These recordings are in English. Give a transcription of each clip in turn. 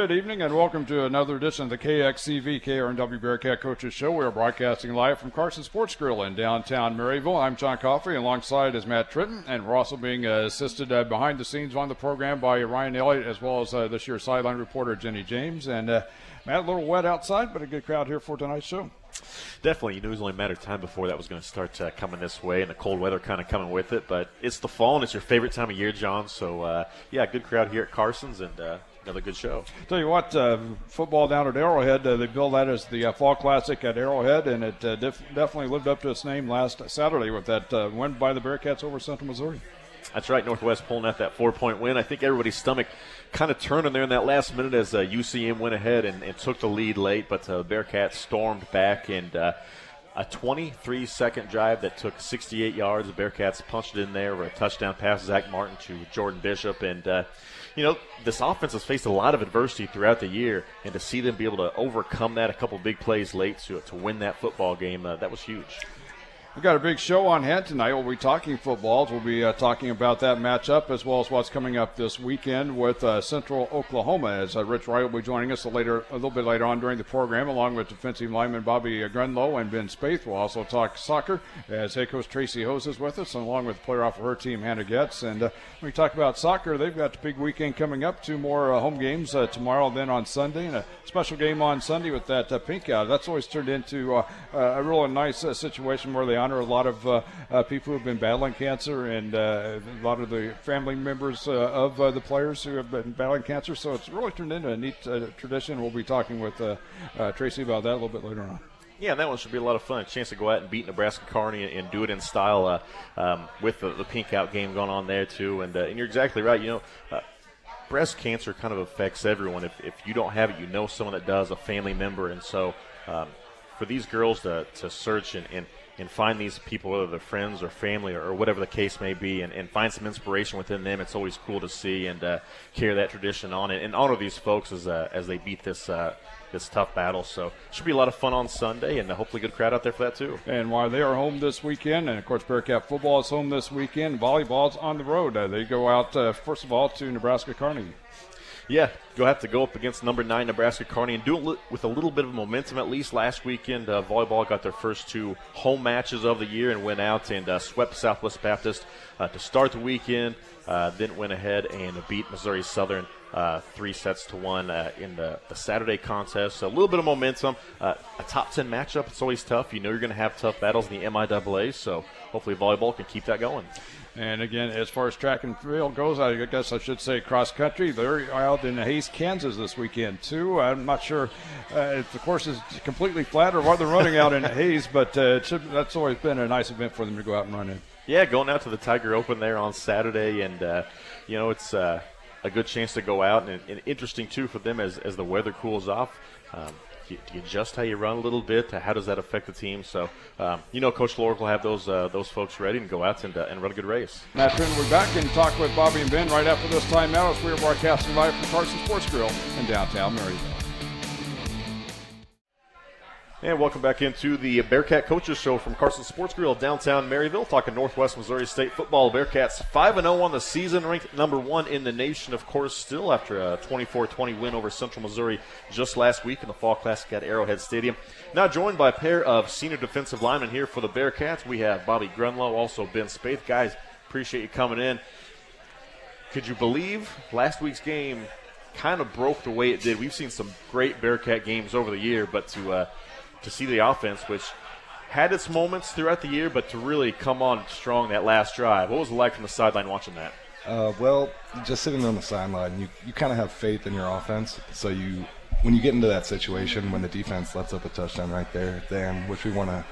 Good evening and welcome to another edition of the KXCV KRNW Bearcat Coaches Show. We are broadcasting live from Carson Sports Grill in downtown Maryville. I'm John Coffey, alongside is Matt Tritton, and we're also being assisted behind the scenes on the program by Ryan Elliott, as well as this year's sideline reporter Jenny James. And Matt, a little wet outside, but a good crowd here for tonight's show. Definitely. You knew it was only a matter of time before that was going to start coming this way, and the cold weather kind of coming with it. But it's the fall, and it's your favorite time of year, John. So, good crowd here at Carson's, and another good show. Tell you what, football down at Arrowhead, they billed that as the Fall Classic at Arrowhead, and it definitely lived up to its name last Saturday with that win by the Bearcats over Central Missouri. That's right, Northwest pulling out that 4-point win. I think everybody's stomach kind of turned in there in that last minute as UCM went ahead and took the lead late, but the Bearcats stormed back, and a 23-second drive that took 68 yards. The Bearcats punched it in there for a touchdown pass, Zach Martin to Jordan Bishop, and this offense has faced a lot of adversity throughout the year, and to see them be able to overcome that, a couple big plays late to win that football game, that was huge. We've got a big show on hand tonight. We'll be talking footballs. We'll be talking about that matchup as well as what's coming up this weekend with Central Oklahoma, as Rich Wright will be joining us a little bit later on during the program, along with defensive lineman Bobby Gruenwood and Ben Spaeth. We'll also talk soccer as head coach Tracy Hose is with us, and along with the player off of her team, Hannah Getz. And when we talk about soccer, they've got the big weekend coming up. 2 more home games tomorrow, then on Sunday, and a special game on Sunday with that pink out. That's always turned into a really nice situation where they honor a lot of people who have been battling cancer, and a lot of the family members of the players who have been battling cancer. So it's really turned into a neat tradition. We'll be talking with Tracy about that a little bit later on. Yeah, and that one should be a lot of fun. A chance to go out and beat Nebraska Kearney and do it in style with the pink out game going on there too. And you're exactly right. Breast cancer kind of affects everyone. If you don't have it, you know someone that does, a family member. And so for these girls to search and find these people, whether they're friends or family or whatever the case may be, and find some inspiration within them, it's always cool to see, and carry that tradition on and honor these folks as they beat this tough battle. So it should be a lot of fun on Sunday, and hopefully a good crowd out there for that too. And while they are home this weekend, and of course Bearcat football is home this weekend, volleyball's on the road. They go out, first of all, to Nebraska Kearney. Yeah, you'll have to go up against number 9 Nebraska Kearney and do it with a little bit of momentum. At least last weekend, volleyball got their first 2 home matches of the year and went out and swept Southwest Baptist to start the weekend. Then went ahead and beat Missouri Southern 3-1 in the Saturday contest. So a little bit of momentum. A top 10 matchup, it's always tough. You know you're going to have tough battles in the MIAA, so hopefully volleyball can keep that going. And again, as far as track and field goes, I guess I should say cross country. They're out in Hays, Kansas this weekend, too. I'm not sure if the course is completely flat or what they're running out in Hays, but that's always been a nice event for them to go out and run in. Yeah, going out to the Tiger Open there on Saturday, and, it's a good chance to go out, and interesting, too, for them as the weather cools off. Do you adjust how you run a little bit? How does that affect the team? So, Coach Lork will have those folks ready and go out and run a good race. Matt Trinton, we're back and talk with Bobby and Ben right after this time out as we are broadcasting live from Carson Sports Grill in downtown Maryville. And welcome back into the Bearcat Coaches Show from Carson Sports Grill, downtown Maryville, talking Northwest Missouri State football. Bearcats 5-0 on the season, ranked number 1 in the nation, of course, still after a 24-20 win over Central Missouri just last week in the Fall Classic at Arrowhead Stadium. Now joined by a pair of senior defensive linemen here for the Bearcats. We have Bobby Gruenwood, also Ben Spaeth. Guys, appreciate you coming in. Could you believe last week's game kind of broke the way it did? We've seen some great Bearcat games over the year, but to see the offense, which had its moments throughout the year, but to really come on strong that last drive. What was it like from the sideline watching that? Well, just sitting on the sideline, you kind of have faith in your offense. So when you get into that situation, when the defense lets up a touchdown right there, then which we want to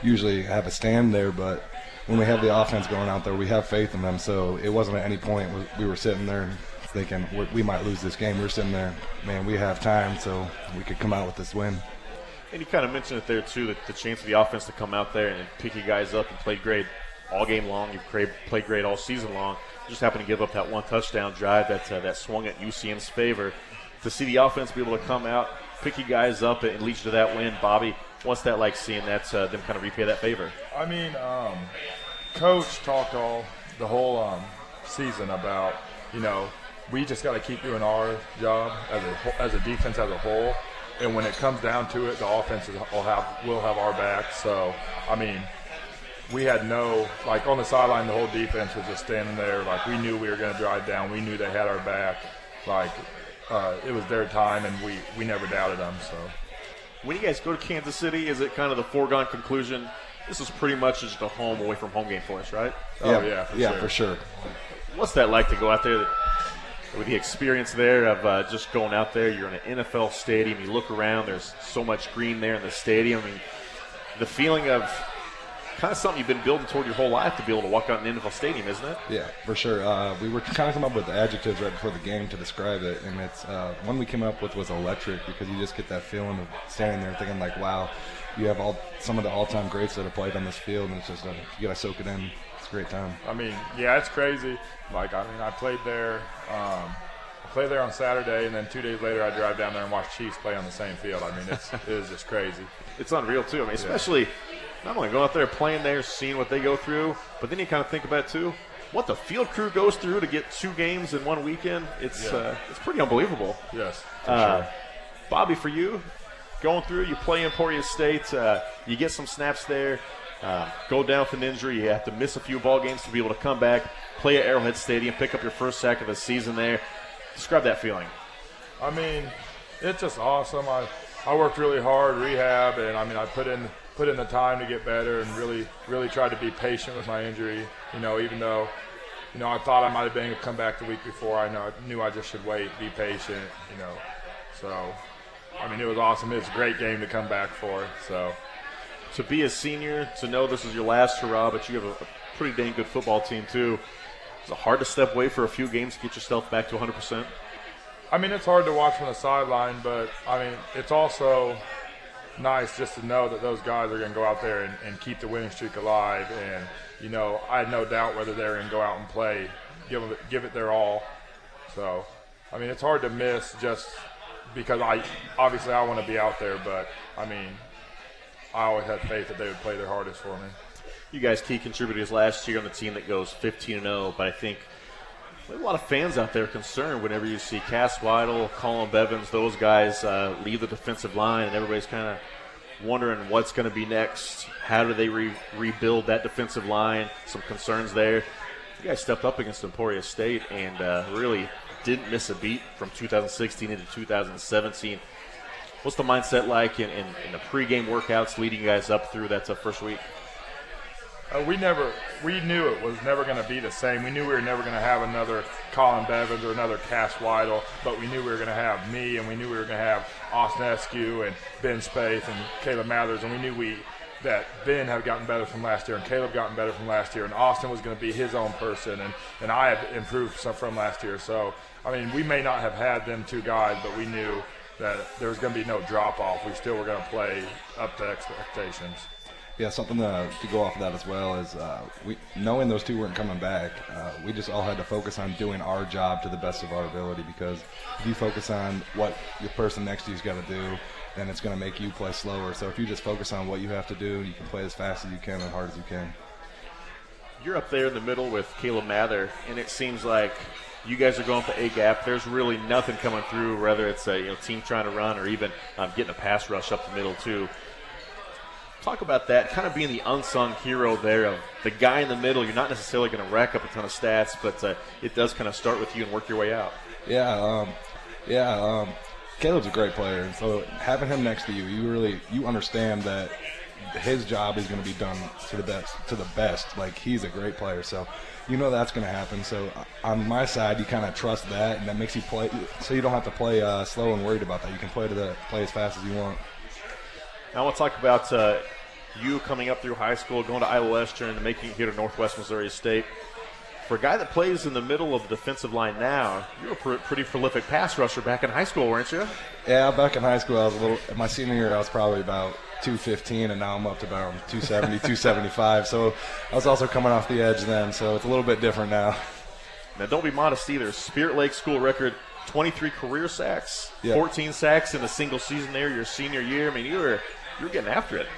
usually have a stand there, but when we have the offense going out there, we have faith in them. So it wasn't at any point we were sitting there thinking we might lose this game. We were sitting there, man, we have time, so we could come out with this win. And you kind of mentioned it there, too, that the chance for the offense to come out there and pick you guys up and play great all game long. You've played great all season long. Just happened to give up that one touchdown drive that swung at UCM's favor. To see the offense be able to come out, pick you guys up, and lead you to that win, Bobby, what's that like seeing that them kind of repay that favor? I mean, Coach talked the whole season about, we just got to keep doing our job as a defense as a whole. And when it comes down to it, the offense will have our back. So, I mean, we had on the sideline, the whole defense was just standing there. Like, we knew we were going to drive down. We knew they had our back. Like, it was their time, and we never doubted them. So, when you guys go to Kansas City, is it kind of the foregone conclusion? This is pretty much just a away from home game for us, right? For sure. What's that like to go out there with the experience there of just going out there? You're in an NFL stadium. You look around. There's so much green there in the stadium. I mean, the feeling of kind of something you've been building toward your whole life to be able to walk out in an NFL stadium, isn't it? Yeah, for sure. We were kind of coming up with the adjectives right before the game to describe it, and it's one we came up with was electric, because you just get that feeling of standing there thinking like, wow, you have some of the all-time greats that have played on this field, and it's just you got to soak it in. It's a great time. I mean, yeah, it's crazy. Like, I mean, I played there on Saturday, and then 2 days later I drive down there and watch Chiefs play on the same field. I mean, it is just crazy. It's unreal, too. I mean, especially not only going out there playing there, seeing what they go through, but then you kind of think about, too, what the field crew goes through to get 2 games in one weekend. It's pretty unbelievable. Yes, for sure. Bobby, for you, going through, you play Emporia State, you get some snaps there, go down with an injury, you have to miss a few ball games to be able to come back, play at Arrowhead Stadium, pick up your first sack of the season there. Describe that feeling. I mean, it's just awesome. I worked really hard, rehab, and I mean, I put in the time to get better, and really tried to be patient with my injury. You know, even though, you know, I thought I might have been able to come back the week before, I knew I just should wait, be patient. You know, so I mean, it was awesome. It was a great game to come back for. So to be a senior, to know this is your last hurrah, but you have a pretty dang good football team too. Is it hard to step away for a few games to get yourself back to 100%? I mean, it's hard to watch from the sideline, but, I mean, it's also nice just to know that those guys are going to go out there and keep the winning streak alive. And, you know, I had no doubt whether they were going to go out and play, give it their all. So, I mean, it's hard to miss just because I want to be out there, but, I mean, I always had faith that they would play their hardest for me. You guys key contributors last year on the team that goes 15-0, but I think a lot of fans out there concerned whenever you see Cass Weidel, Colin Bevins, those guys leave the defensive line, and everybody's kind of wondering what's going to be next. How do they rebuild that defensive line? Some concerns there. You guys stepped up against Emporia State and really didn't miss a beat from 2016 into 2017. What's the mindset like in the pregame workouts leading you guys up through that first week? We knew it was never going to be the same. We knew we were never going to have another Colin Bevins or another Cass Weidel, but we knew we were going to have me, and we knew we were going to have Austin Eskew and Ben Spaeth and Caleb Mathers, and we knew that Ben had gotten better from last year and Caleb gotten better from last year, and Austin was going to be his own person, and I had improved some from last year. So, I mean, we may not have had them 2 guys, but we knew that there was going to be no drop-off. We still were going to play up to expectations. Yeah, something to go off of that as well is knowing those 2 weren't coming back, we just all had to focus on doing our job to the best of our ability, because if you focus on what your person next to you's got to do, then it's going to make you play slower. So if you just focus on what you have to do, you can play as fast as you can, as hard as you can. You're up there in the middle with Caleb Mather, and it seems like you guys are going for A-gap. There's really nothing coming through, whether it's a team trying to run or even getting a pass rush up the middle too. Talk about that, kind of being the unsung hero there of the guy in the middle. You're not necessarily going to rack up a ton of stats, but it does kind of start with you and work your way out. Caleb's a great player, and so having him next to you, you understand that his job is going to be done to the best. Like, he's a great player, so you know that's going to happen. So on my side, you kind of trust that, and that makes you play, so you don't have to play slow and worried about that. You can play as fast as you want. Now I want to talk about you coming up through high school, going to Iowa Western, and making it here to Northwest Missouri State. For a guy that plays in the middle of the defensive line now, you're a pretty prolific pass rusher back in high school, weren't you? Yeah, back in high school, my senior year, I was probably about 215, and now I'm up to about 270, 275. So I was also coming off the edge then, so it's a little bit different now. Now, don't be modest either. Spirit Lake school record, 23 career sacks, yeah. 14 sacks in a single season there your senior year. I mean, you were getting after it.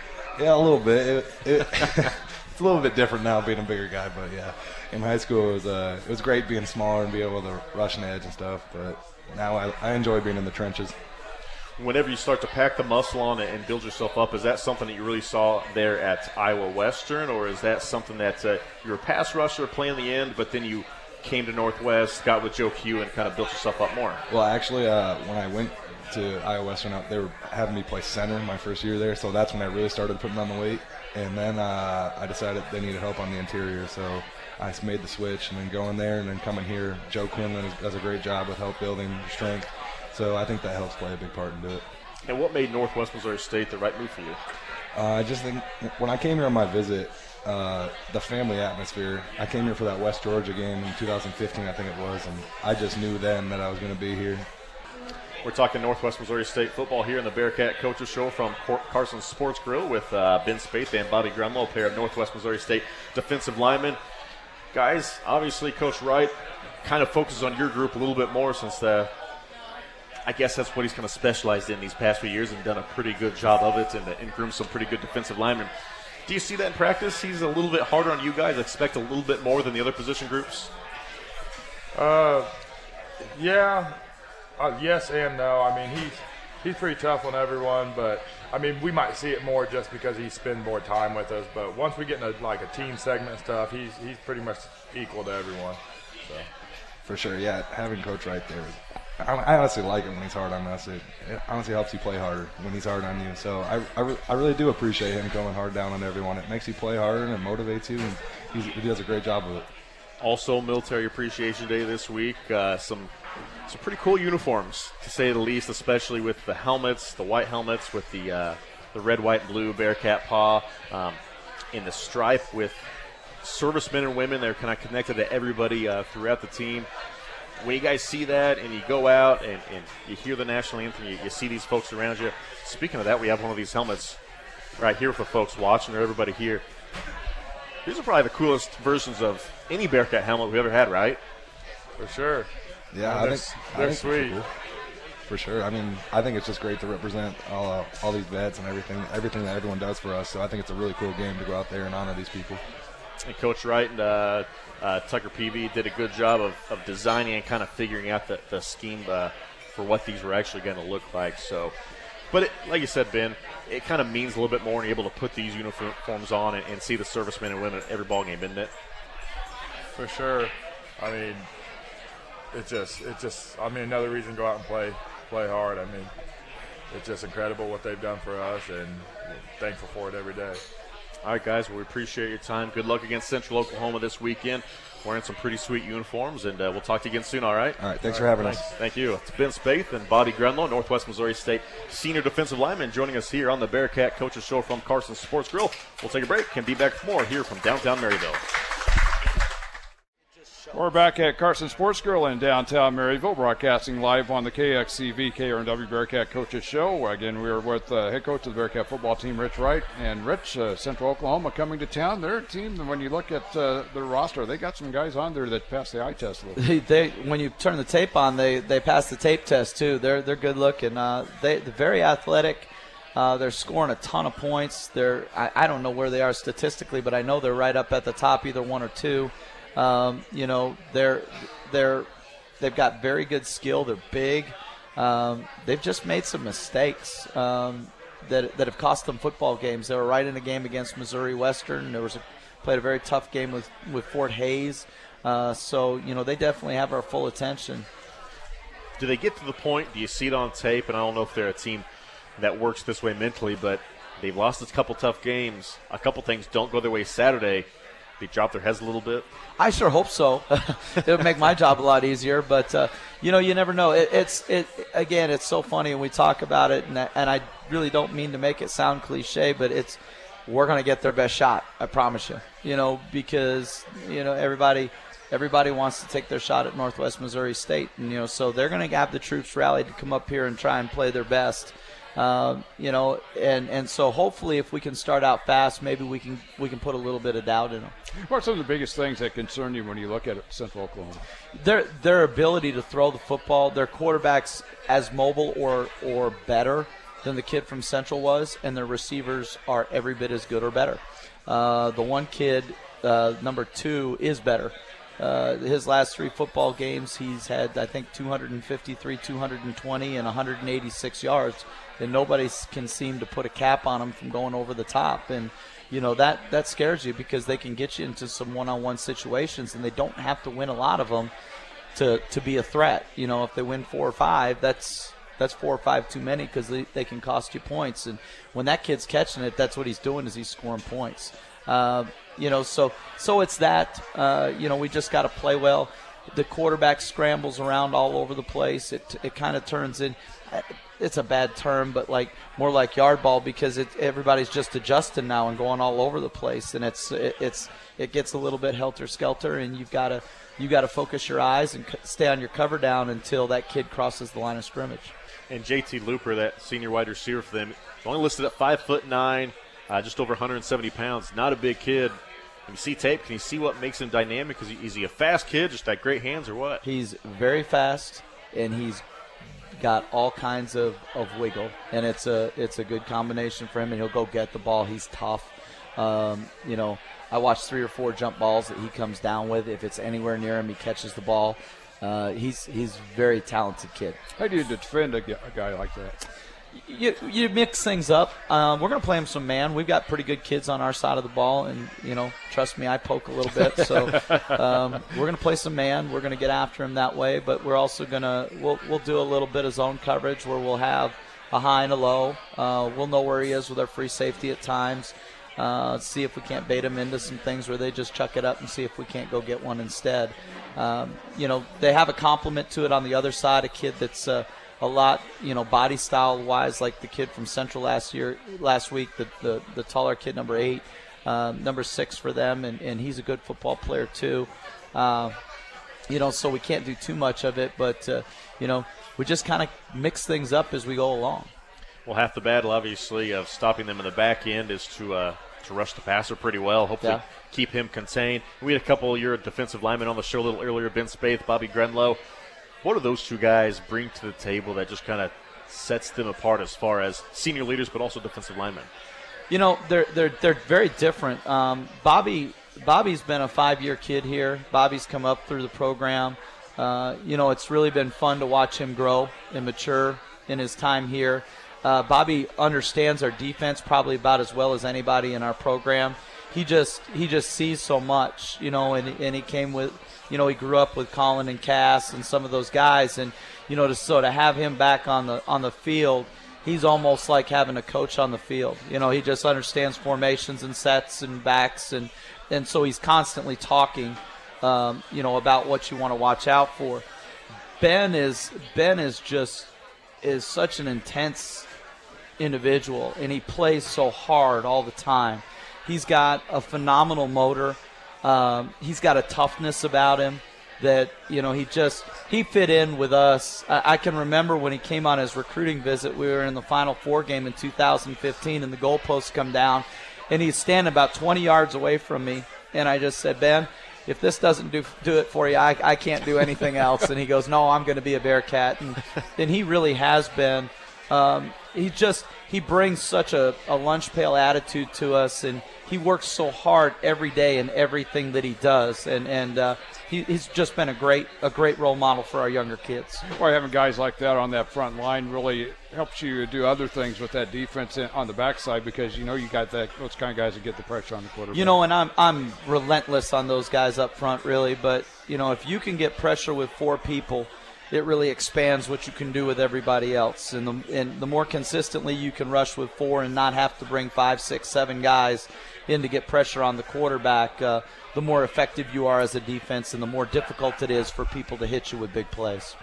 Yeah, a little bit. It's a little bit different now being a bigger guy, but yeah, in high school it was great being smaller and be able to rush an edge and stuff. But now I enjoy being in the trenches. Whenever you start to pack the muscle on it and build yourself up, is that something that you really saw there at Iowa Western, or is that something that you were a pass rusher playing the end, but then you came to Northwest, got with Joe Q, and kind of built yourself up more? Well, actually, when I went to Iowa Western, they were having me play center my first year there, so that's when I really started putting on the weight. And then I decided they needed help on the interior, so I made the switch, and then going there and then coming here. Joe Quinlan does a great job with help building strength, so I think that helps play a big part into it. And what made Northwest Missouri State the right move for you? I just think when I came here on my visit, the family atmosphere, I came here for that West Georgia game in 2015, I think it was, and I just knew then that I was going to be here. We're talking Northwest Missouri State football here in the Bearcat Coaches Show from Carson Sports Grill with Ben Spaeth and Bobby Gruenwood, a pair of Northwest Missouri State defensive linemen. Guys, obviously Coach Wright kind of focuses on your group a little bit more since I guess that's what he's kind of specialized in these past few years and done a pretty good job of it and groomed some pretty good defensive linemen. Do you see that in practice? He's a little bit harder on you guys, expect a little bit more than the other position groups? Yeah. Yes and no. I mean, he's pretty tough on everyone, but I mean, we might see it more just because he spends more time with us. But once we get into like a team segment stuff, he's pretty much equal to everyone. So. For sure, yeah. Having Coach Wright there, I honestly like it when he's hard on us. It honestly helps you play harder when he's hard on you. So I really do appreciate him going hard down on everyone. It makes you play harder and it motivates you, and he does a great job of it. Also, Military Appreciation Day this week. Some pretty cool uniforms, to say the least, especially with the helmets, the white helmets with the red, white, and blue Bearcat paw, in the stripe with servicemen and women. They're kind of connected to everybody throughout the team. When you guys see that and you go out and you hear the national anthem, you see these folks around you. Speaking of that, we have one of these helmets right here for folks watching or everybody here. These are probably the coolest versions of any Bearcat helmet we've ever had, right? For sure. Yeah, they're sweet. Cool. For sure. I mean, I think it's just great to represent all these vets and everything that everyone does for us. So I think it's a really cool game to go out there and honor these people. And Coach Wright and Tucker Peavy did a good job of designing and kind of figuring out the scheme for what these were actually going to look like. So, but like you said, Ben, it kind of means a little bit more when you're able to put these uniforms on and see the servicemen and women at every ball game, isn't it? For sure. I mean, it's just. I mean, another reason to go out and play hard. I mean, it's just incredible what they've done for us, and we're thankful for it every day. All right, guys, well, we appreciate your time. Good luck against Central Oklahoma this weekend. Wearing some pretty sweet uniforms, and we'll talk to you again soon, all right? All right, thanks for having us. Thank you. It's Ben Spaeth and Bobby Gruenwood, Northwest Missouri State senior defensive lineman, joining us here on the Bearcat Coaches Show from Carson Sports Grill. We'll take a break and be back with more here from downtown Maryville. We're back at Carson Sports Grill in downtown Maryville, broadcasting live on the KXCV KRNW Bearcat Coaches Show. Again, we are with head coach of the Bearcat football team, Rich Wright. And Rich, Central Oklahoma coming to town. Their team, when you look at their roster, they got some guys on there that passed the eye test a little bit. When you turn the tape on, they pass the tape test too. They're good looking. They're very athletic. They're scoring a ton of points. I don't know where they are statistically, but I know they're right up at the top, either one or two. You know, they've got very good skill. They're big. They've just made some mistakes that have cost them football games. They were right in a game against Missouri Western. Played a very tough game with Fort Hays. So, you know, they definitely have our full attention. Do they get to the point, do you see it on tape, and I don't know if they're a team that works this way mentally, but they've lost a couple tough games. A couple things don't go their way Saturday. They drop their heads a little bit? I sure hope so. It would make my job a lot easier, but you know, you never know. Again, it's so funny when we talk about it, and I really don't mean to make it sound cliche, but we're going to get their best shot. I promise you. You know, because you know everybody wants to take their shot at Northwest Missouri State, and you know, so they're going to have the troops rallied to come up here and try and play their best. You know, and so hopefully if we can start out fast, maybe we can put a little bit of doubt in them. What are some of the biggest things that concern you when you look at Central Oklahoma? Their ability to throw the football. Their quarterback's as mobile or better than the kid from Central was, and their receivers are every bit as good or better. The one kid, number 2, is better. His last 3 football games, he's had, I think, 253, 220, and 186 yards, and nobody can seem to put a cap on him from going over the top. And, that scares you because they can get you into some one-on-one situations, and they don't have to win a lot of them to be a threat. If they win 4 or 5, that's 4 or 5 too many because they can cost you points. And when that kid's catching it, that's what he's doing is he's scoring points. So it's that. We just got to play well. The quarterback scrambles around all over the place. It kind of turns in. It's a bad term, but more like yard ball because everybody's just adjusting now and going all over the place, and it gets a little bit helter skelter, and you got to focus your eyes and stay on your cover down until that kid crosses the line of scrimmage. And JT Looper, that senior wide receiver for them, is only listed at 5'9", just over 170 pounds. Not a big kid. When you see tape, can you see what makes him dynamic? Is he a fast kid, just got great hands, or what? He's very fast, and he's got all kinds of wiggle, and it's a good combination for him, and he'll go get the ball. He's tough. I watched 3 or 4 jump balls that he comes down with. If it's anywhere near him, he catches the ball. He's a very talented kid. How do you defend a guy like that? You mix things up. We're going to play him some man. We've got pretty good kids on our side of the ball, and, trust me, I poke a little bit. So we're going to play some man. We're going to get after him that way, but we're also going to we'll do a little bit of zone coverage where we'll have a high and a low. We'll know where he is with our free safety at times. See if we can't bait him into some things where they just chuck it up and see if we can't go get one instead. They have a complement to it on the other side, a kid that's a lot, body style wise, like the kid from Central last week, the taller kid, number 8, number 6 for them, and he's a good football player too. So we can't do too much of it, but we just kind of mix things up as we go along. Well, half the battle, obviously, of stopping them in the back end is to rush the passer pretty well. Hopefully, keep him contained. We had a couple of your defensive linemen on the show a little earlier, Ben Spaeth, Bobby Grenlow. What do those two guys bring to the table that just kind of sets them apart as far as senior leaders, but also defensive linemen? They're very different. Bobby's been a 5-year kid here. Bobby's come up through the program. It's really been fun to watch him grow and mature in his time here. Bobby understands our defense probably about as well as anybody in our program. He just sees so much, and he came with, he grew up with Colin and Cass and some of those guys, and to have him back on the field, he's almost like having a coach on the field. He just understands formations and sets and backs, and so he's constantly talking, about what you want to watch out for. Ben is such an intense individual, and he plays so hard all the time. He's got a phenomenal motor. He's got a toughness about him that, he fit in with us. I can remember when he came on his recruiting visit, we were in the Final Four game in 2015, and the goalposts come down, and he's standing about 20 yards away from me, and I just said, Ben, if this doesn't do it for you, I can't do anything else. And he goes, no, I'm going to be a Bearcat. And he really has been. He brings such a lunch pail attitude to us, and he works so hard every day in everything that he does. And he's just been a great role model for our younger kids. Well, having guys like that on that front line really helps you do other things with that defense on the backside because you got those kind of guys that get the pressure on the quarterback. And I'm relentless on those guys up front, really. But if you can get pressure with 4 people, it really expands what you can do with everybody else. And the more consistently you can rush with 4 and not have to bring 5, 6, 7 guys in to get pressure on the quarterback, the more effective you are as a defense and the more difficult it is for people to hit you with big plays.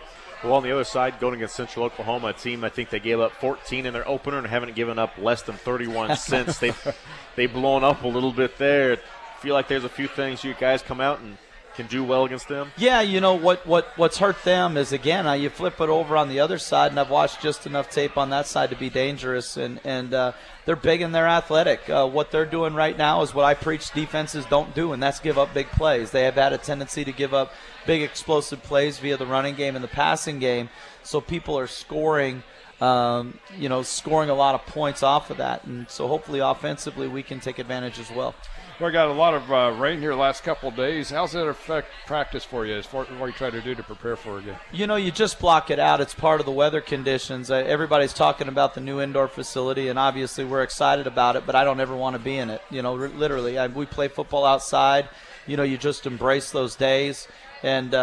Well, on the other side, going against Central Oklahoma, a team I think they gave up 14 in their opener and haven't given up less than 31 since. They've blown up a little bit there. I feel like there's a few things you guys come out and can do well against them? Yeah, what's hurt them is, again, you flip it over on the other side, and I've watched just enough tape on that side to be dangerous, and they're big and they're athletic. What they're doing right now is what I preach defenses don't do, and that's give up big plays. They have had a tendency to give up big explosive plays via the running game and the passing game, so people are scoring scoring a lot of points off of that. And so hopefully offensively we can take advantage as well. We got a lot of rain here the last couple of days. How's that affect practice for you as far as what you try to do to prepare for a game? You just block it out. It's part of the weather conditions. Everybody's talking about the new indoor facility, and obviously we're excited about it, but I don't ever want to be in it. Literally, we play football outside. You just embrace those days. And,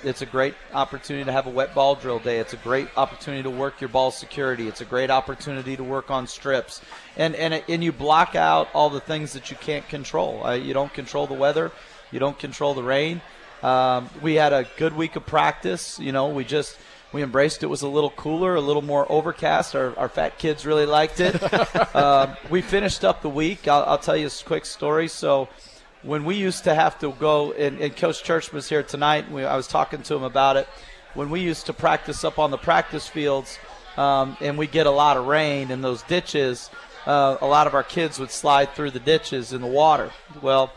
it's a great opportunity to have a wet ball drill day. It's a great opportunity to work your ball security. It's a great opportunity to work on strips. And you block out all the things that you can't control. You don't control the weather. You don't control the rain. We had a good week of practice. We embraced it. Was a little cooler, a little more overcast. Our fat kids really liked it. We finished up the week. I'll tell you a quick story. So, when we used to have to go, and Coach Church was here tonight, I was talking to him about it. When we used to practice up on the practice fields and we get a lot of rain in those ditches, a lot of our kids would slide through the ditches in the water. Well,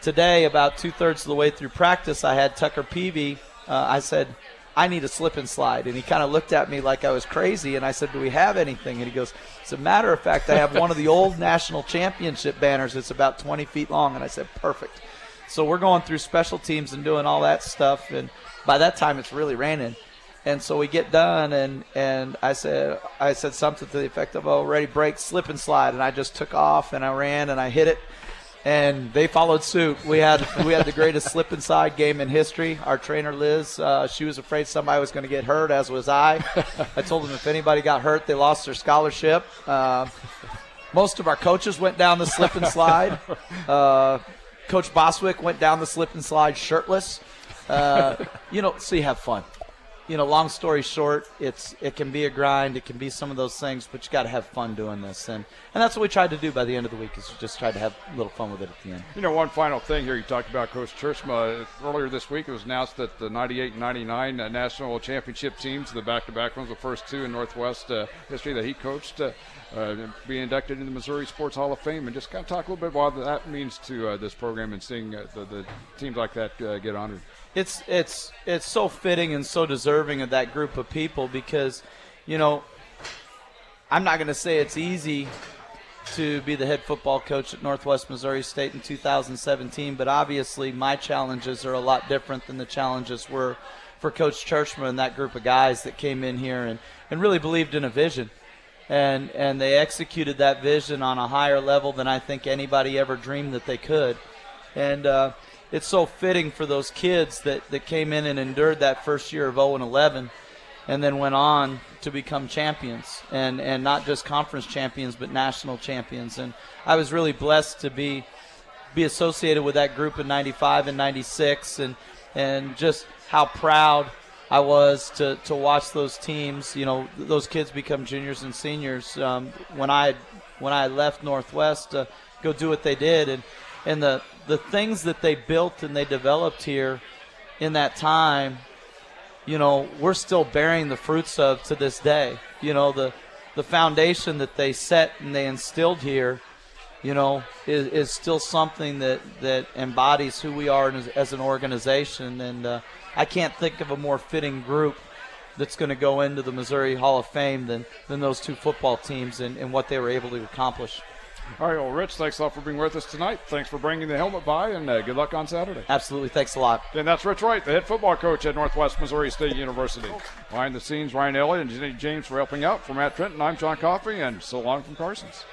today, about 2/3 of the way through practice, I had Tucker Peavy. I said, I need a slip and slide. And he kind of looked at me like I was crazy, and I said, do we have anything? And he goes, as a matter of fact, I have one of the old national championship banners. It's about 20 feet long. And I said, perfect. So we're going through special teams and doing all that stuff, and by that time it's really raining. And so we get done, and I said something to the effect of, ready, break, slip and slide. And I just took off, and I ran, and I hit it. And they followed suit. We had the greatest slip and slide game in history. Our trainer, Liz, she was afraid somebody was going to get hurt, as was I. I told them if anybody got hurt, they lost their scholarship. Most of our coaches went down the slip and slide. Coach Boswick went down the slip and slide shirtless. So you have fun. Long story short, it can be a grind. It can be some of those things, but you got to have fun doing this. And that's what we tried to do by the end of the week, is just try to have a little fun with it at the end. One final thing here. You talked about Coach Churchma. Earlier this week, it was announced that the 98 and 99 national championship teams, the back-to-back ones, the first two in Northwest history that he coached, being inducted into the Missouri Sports Hall of Fame. And just kind of talk a little bit about what that means to this program and seeing the teams like that get honored. It's so fitting and so deserving of that group of people because, I'm not going to say it's easy to be the head football coach at Northwest Missouri State in 2017, but obviously my challenges are a lot different than the challenges were for Coach Churchman and that group of guys that came in here and really believed in a vision. And they executed that vision on a higher level than I think anybody ever dreamed that they could. And it's so fitting for those kids that came in and endured that first year of 0-11 and then went on to become champions, and not just conference champions but national champions. And I was really blessed to be associated with that group in 95 and 96, and just how proud I was to watch those teams, those kids become juniors and seniors when I left Northwest to go do what they did. And the things that they built and they developed here in that time, we're still bearing the fruits of to this day. The foundation that they set and they instilled here, is still something that embodies who we are as an organization. And I can't think of a more fitting group that's going to go into the Missouri Hall of Fame than those two football teams and what they were able to accomplish. All right, well, Rich, thanks a lot for being with us tonight. Thanks for bringing the helmet by, and good luck on Saturday. Absolutely. Thanks a lot. And that's Rich Wright, the head football coach at Northwest Missouri State University. Behind the scenes, Ryan Elliott and Jenny James for helping out. For Matt Trenton, I'm John Coffey, and so long from Carson's.